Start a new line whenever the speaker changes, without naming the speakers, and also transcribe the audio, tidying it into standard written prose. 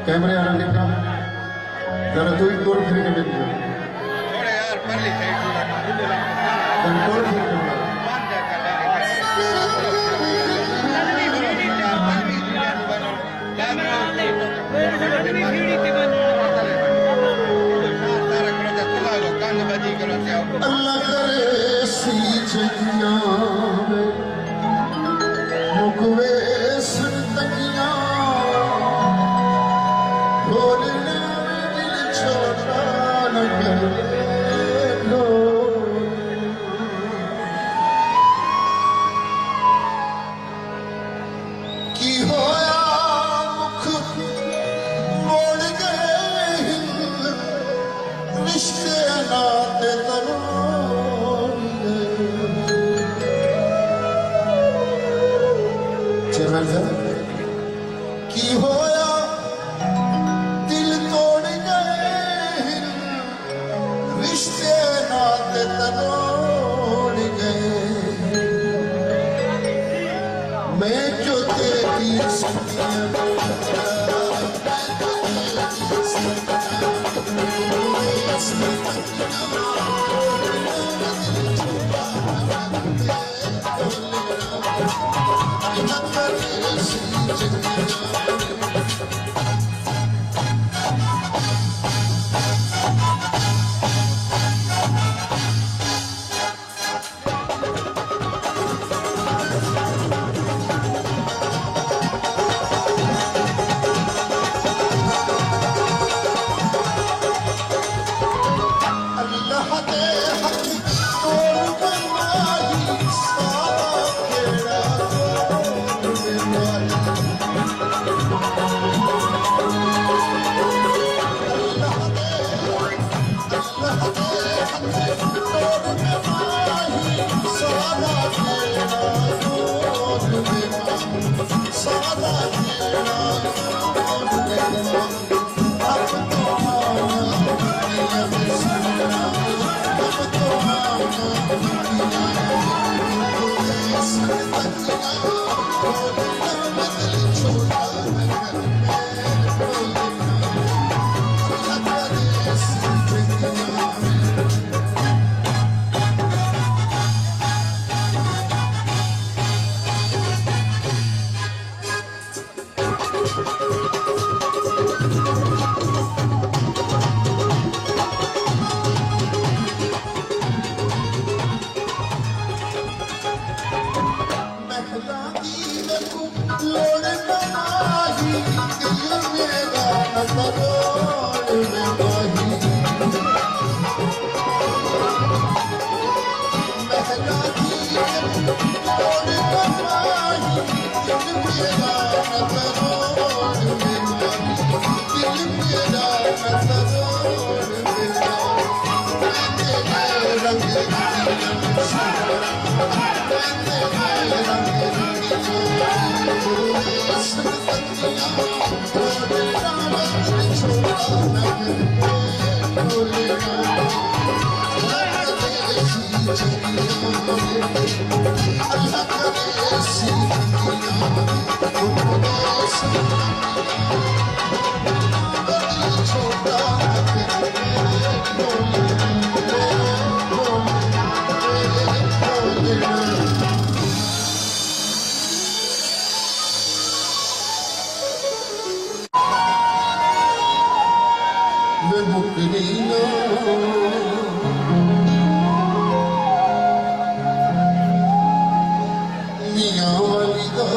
कैमरे वाला देखा जरा तू ही तोड़ फिर के देख
थोड़े यार पल्ली
तोड़ फिर के अल्लाह करे सीचकियां मुकवे सुनतकियां बोलने में दिल छोटा न कर लो की होया मुख मोड़ गए रिश्ते नाते तरोड़ गए की होया दिल तोड़ गए रिश्ते नाते तरोड़ गए मैं जो तेरी मियां वाली दा